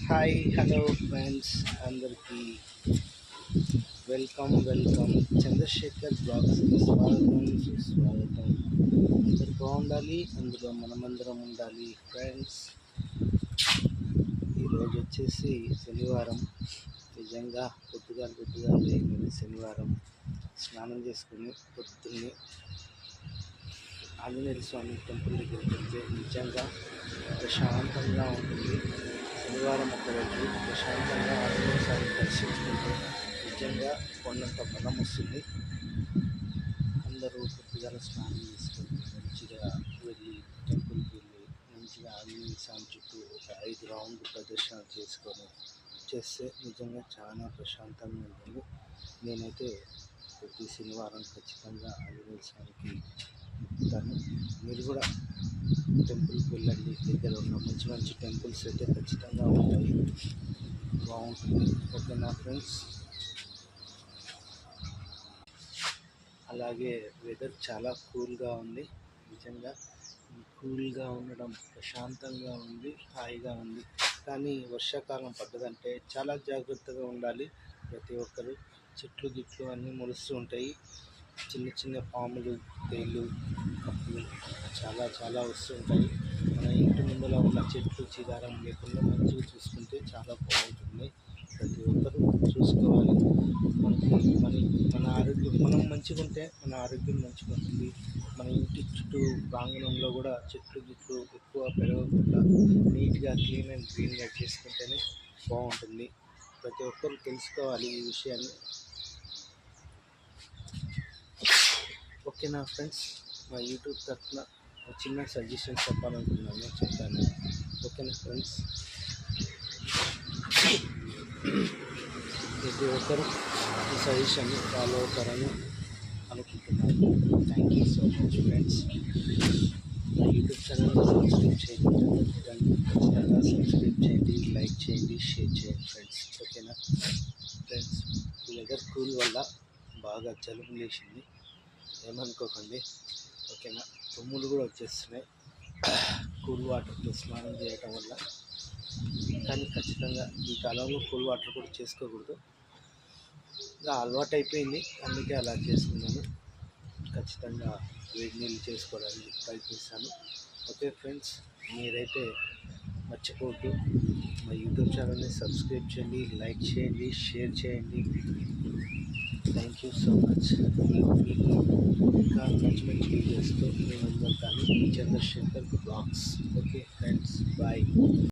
Hi hello friends అందరికీ welcome Chandrasekhar బ్లాగ్స్కి స్వాగతం సుస్వాగతం. అందరు బాగుండాలి, అందులో మనమందరం ఉండాలి ఫ్రెండ్స్. ఈరోజు వచ్చేసి శనివారం. నిజంగా పొద్దుగా లేని శనివారం స్నానం చేసుకుని పొద్దున్నే ఆంజనేయ స్వామి టెంపుల్ దగ్గరికి వెళ్తే నిజంగా ప్రశాంతంగా ఉంటుంది. శనివారం ఒకరోజు ప్రశాంతంగా ఆంజనేయ స్వామి దర్శించుకుంటే నిజంగా కొండంత బలం వస్తుంది. అందరూ పొద్దుగాల స్నానం చేసుకొని మంచిగా వెళ్ళి టెంపుల్కి వెళ్ళి మంచిగా ఆంజనేయ స్వామి చుట్టూ ఒక 5 రౌండ్లు ప్రదర్శన చేసుకొని చేస్తే నిజంగా చాలా ప్రశాంతంగా ఉంటుంది. నేనైతే ప్రతి శనివారం ఖచ్చితంగా ఆంజనేయ స్వామికి మొక్కుతాను. మీరు కూడా టెంపుల్కి వెళ్ళండి. దగ్గర ఉన్న మంచి మంచి టెంపుల్స్ అయితే ఖచ్చితంగా ఉంటాయి, బాగుంటుంది. ఓకేనా ఫ్రెండ్స్. అలాగే వెదర్ చాలా కూల్గా ఉంది. నిజంగా కూల్గా ఉండడం ప్రశాంతంగా ఉంది, హాయిగా ఉంది. కానీ వర్షాకాలం పడ్డదంటే చాలా జాగ్రత్తగా ఉండాలి ప్రతి ఒక్కరు. చెట్లు గిట్లు అన్నీ మొలుస్తూ ఉంటాయి. చిన్న చిన్న పాములు, తేళ్ళు, కప్పులు చాలా వస్తూ ఉంటాయి. మన ఇంటి ముందర ఉన్న చెట్లు చిదారం లేకుండా మంచిగా చూసుకుంటే చాలా బాగుంటుంది. ప్రతి ఒక్కరూ చూసుకోవాలి. మన ఆరోగ్యం మనం మంచిగా ఉంటే మన ఆరోగ్యం మంచిగా ఉంటుంది. మన ఇంటి చుట్టూ ప్రాంగణంలో కూడా చెట్లు గిట్లు ఎక్కువ పెరగకుండా నీట్గా క్లీన్ అండ్ గ్రీన్గా చేసుకుంటేనే బాగుంటుంది. ప్రతి ఒక్కరు తెలుసుకోవాలి ఈ విషయాన్ని. ఓకేనా ఫ్రెండ్స్. మా యూట్యూబ్ తరఫున చిన్న సజెషన్ చెప్పాలనుకున్నాను, చెప్తాను. ఓకేనా ఫ్రెండ్స్. ప్రతి ఒక్కరు ఈ సజెషన్ని ఫాలో అవుతారని అనుకుంటున్నాను. Thank you so much friends. నా యూట్యూబ్ ఛానల్ని సబ్స్క్రైబ్ చేయండి, ఖచ్చితంగా సబ్స్క్రైబ్ చేయండి, లైక్ చేయండి, షేర్ చేయండి ఫ్రెండ్స్. ఓకేనా ఫ్రెండ్స్. ఈ వెదర్ కూల్ వల్ల బాగా జలుబు లేచింది, ఏమనుకోకండి. ఓకేనా. తుమ్ములు కూడా వచ్చేస్తున్నాయి కూల్ వాటర్తో స్నానం చేయటం వల్ల. కానీ ఖచ్చితంగా ఈ కాలంలో కూల్ వాటర్ కూడా చేసుకోకూడదు, ఇంకా అలవాటు అయిపోయింది, అందుకే అలా చేసుకున్నాను. ఖచ్చితంగా వేడి నీళ్ళు చేసుకోవడానికి ప్రయత్నిస్తాను. Okay friends. మీరైతే మర్చిపోవద్దు, మా యూట్యూబ్ ఛానల్ని సబ్స్క్రైబ్ చేయండి, లైక్ చేయండి, షేర్ చేయండి. Thank you so much. ఇంకా మంచి మంచి వీడియోస్తో మేము అందరం కానీ Chandrashekar blogs. Okay friends, bye.